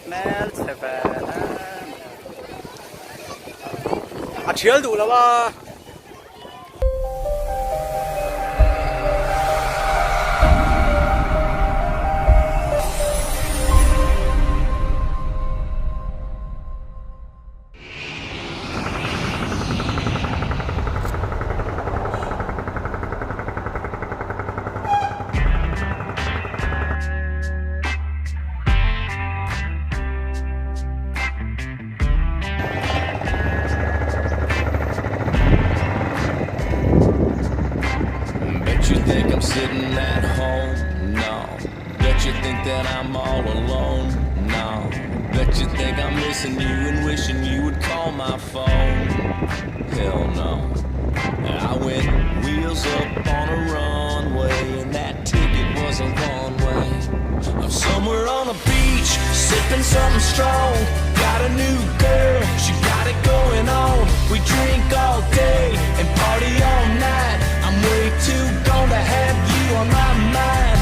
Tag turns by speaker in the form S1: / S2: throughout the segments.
S1: mel sebe a thial du lawa
S2: You think I'm sitting at home? No. Bet you think that I'm all alone? No. Bet you think I'm missing you and wishing you would call my phone? Hell no. I went wheels up on a runway and that ticket was a one-way. I'm somewhere on a beach, sipping something strong. Got a new girl, she got it going on. We drink all day and party all night. I'm way too gone to have you on my mind.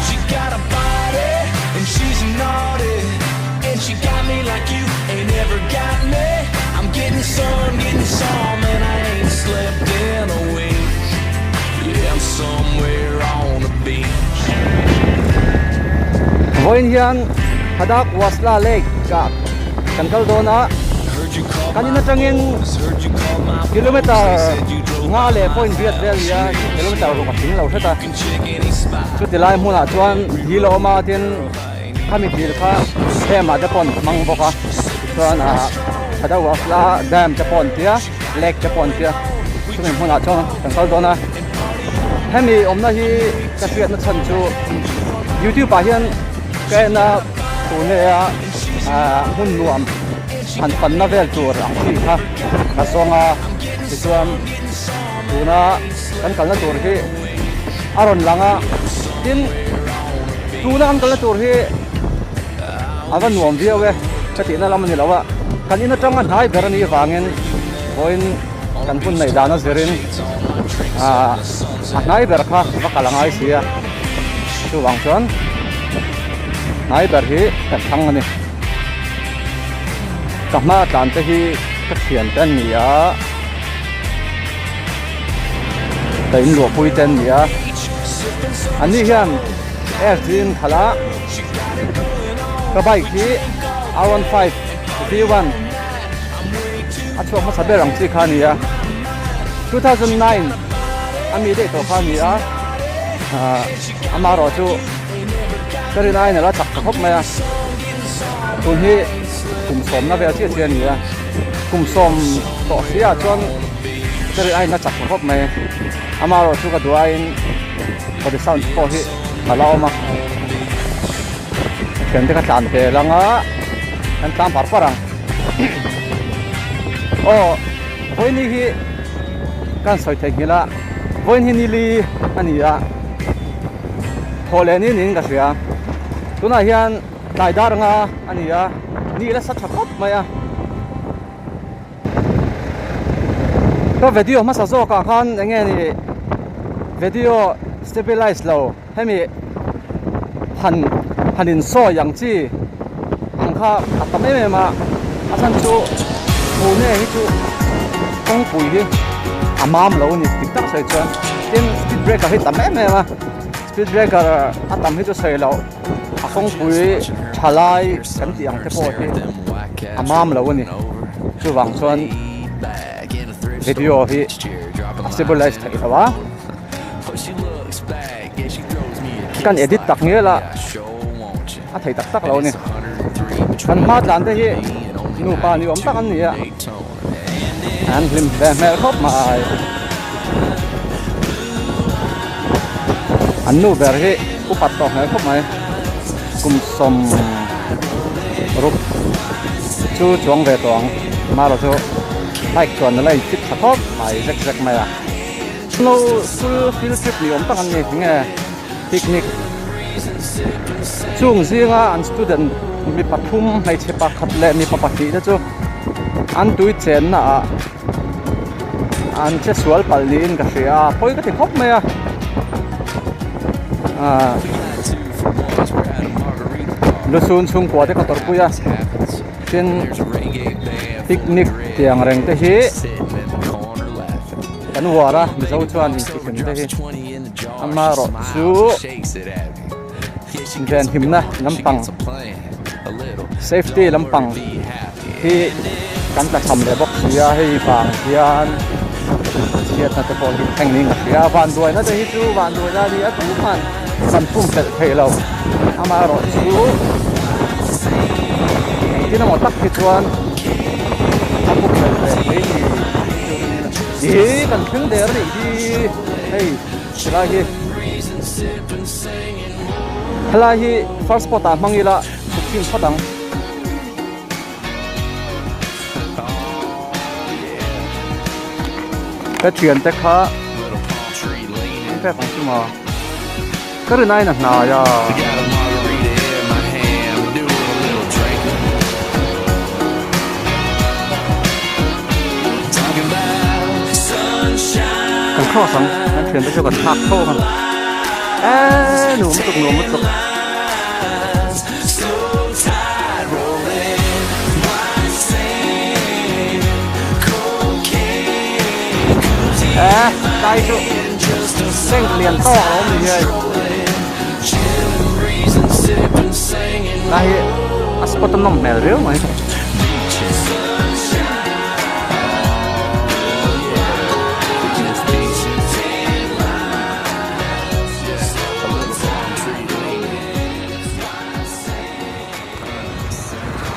S2: She got a body and she's naughty, and she got me like you ain't ever got me. I'm getting some, and I ain't slept in a week. Yeah, I'm somewhere on the beach.
S3: Voin hian hadak wasla lake ka kankal dona kanina tangin kilometer nga le point viet vel ya kilometer ro ka ting lo thata chu tilai hmuna chuan hilo ma tin khami thil kha ema da pon mang boka chuan hadak wasla dam ta pon tia lake ta pon tia chu me hmuna chuan kankal dona hemi omna hi ka fiat na chan chu YouTube pa hian cái na tụ này hun nuam han pan na vel tur ang thi ha ka songa ti chuan tụ na kan kal na tur hi aron langa tin tụ na kan kal na tur hi awan nuam via we chati na lam ni lawa kan ina tang an hai berani wangin poin kan hun nei dana zerin nai ber kha ka kalangai sia chu wang chuan nai ber hi kan thang ani kahma tan te hi ka thian tan nia taim lo pui tan nia ani hian airjin khala ka bike hi R15 V1 achwa ma saber ang chi kha nia 2009 ami de to kha nia amaro chu cái này là chặt khóc mà tụi hi cùng xóm nó về chia tiền nhỉ cùng xóm tỏ xí à cho cái này nó chặt khóc mà ama rồi chú cái đuôi anh có được sao có hi mà lao mà cái này cái chăn thế là ngã anh tam par parang với ní hi can soi thế là với ní li anh ya thôi lên ní cái gì à tụi này hiện đại đa nga anh ya ni là sát chặt mà ya cái video mà sao cả con anh nghe ni video stabilize lâu hay mi hành so yang chi ang kha tạm em mà asan chu hồ này chu công pui hi amam lâu ni tik tak sai chuan tin speed breaker hi tạm em mà speed breaker atam hi chu sai lâu không quý trả lại cái tiếng thế bộ thì amam lâu nè chú vàng xuân video thì stabilize thấy đâu á cái edit tắc nghĩa là thấy tắc lâu nè kan mát làm thế hi nu pa ni om tak an ni an lim ve mel khop ma an nu ber hi upat to he khop mai cùng xóm rục chú chuông về tuồng mà rồi chú hai chuẩn nó lên chích sạc hốp mày rắc rắc mày à no full field trip ni om tak an ni nghe picnic chung zinga an student mi pathum hai chepa khatle mi papati da chu an tui chen na an che sual palin ka sia poi ka ti khop mày à lusun chung kwa te ka tor puya chen picnic tiang reng te hi kan wara mi zo chuan in ki te hi ama ro chu ven himna lampang safety lampang hi kan ta tham le bok sia hei bang hian siat na te pol hi theng ning ya van duai na te hi chu van duai na ri a tu man san pum te thei lo ama ro chu tin mo tak hi chuan a pum te thei hi kan thing der ri hi hei sila hi hala hi first spot a mangila sukim phatang cái chuyện tết khá cái phòng chứ mà cái này là nào ya còn khó sống cái chuyện tết cho còn thạc thô mà nụ mất tục đây chú xanh liền to nó mình ơi đây aspat nong mel riu mày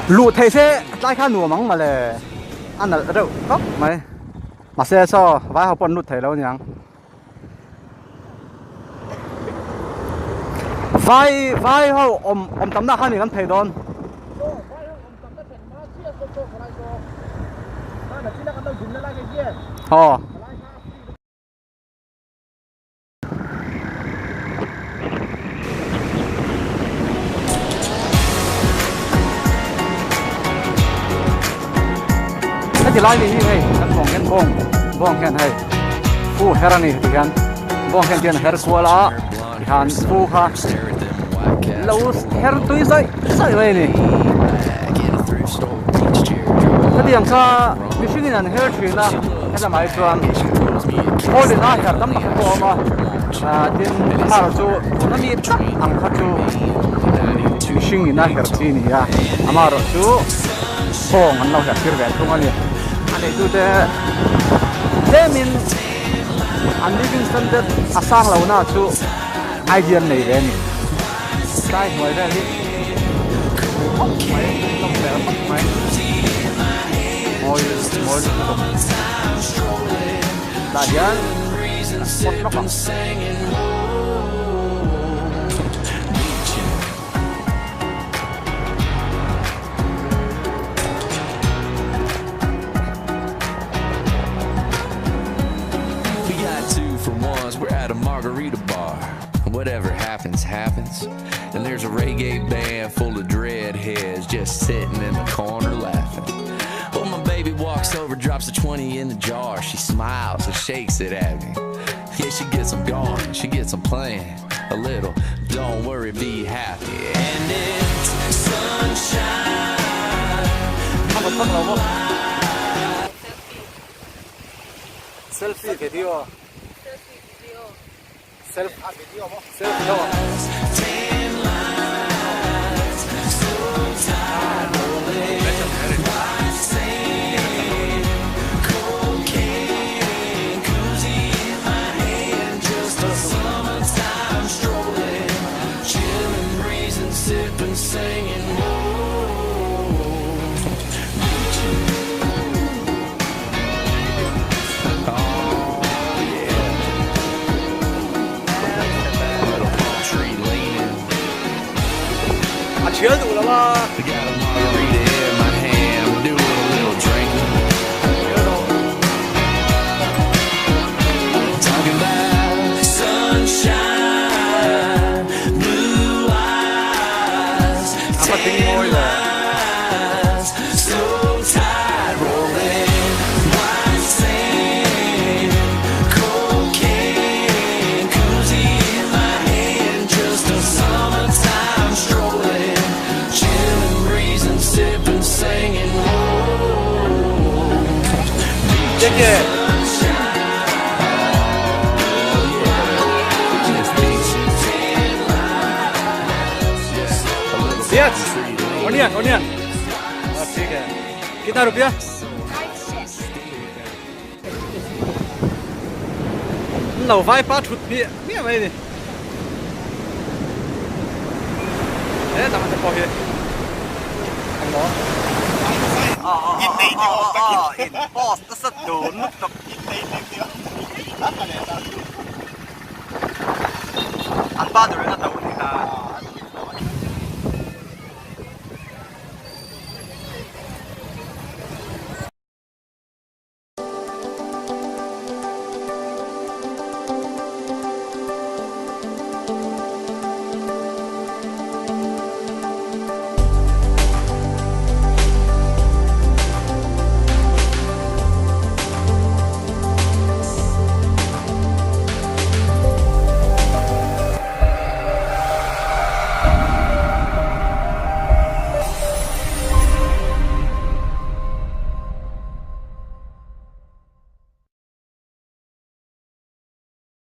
S3: lụt thầy xe lại khá nùa mắng mà lè ăn là đâu khóc mày mà xe so vái học quân nút thầy đâu nhỉ vai ho tắm na khani kan thei don ho cái gì lai đi hay kan bong khen hay phu herani thì kan bong khen tiền her kuala han phu kha lâu her tui sai vậy nè cái điểm kha missing in an her tree na cái là mai chuan ôi để na her tam na ko ma tin ha chu na mi tak ang kha chu missing in na her tree ni ya amaro chu bong an lo her kir ve thung ani ane tu te min an living standard asang lo na chu idea này về nè sai ngoài ra đi máy không thể bắt máy ngồi đại gian một nó bằng
S2: margarita bar. Whatever happens, happens. And there's a reggae band full of dreadheads just sitting in the corner laughing. Well, my baby walks over, drops a 20 in the jar. She smiles and shakes it at me. Yeah, she gets them going, she gets them playing a little. Don't worry, be happy. And it's sunshine.
S3: Selfie video. Selfie
S1: Chill đủ lắm à. kìa. Yes, onion. ठीक है. कितना रुपया? Lẩu vai ba thụt bia, bia vậy đi. Đấy, tao sẽ bỏ here. Anh đó. In boss, nó rất đồn. Anh ba được nó đâu đi cả.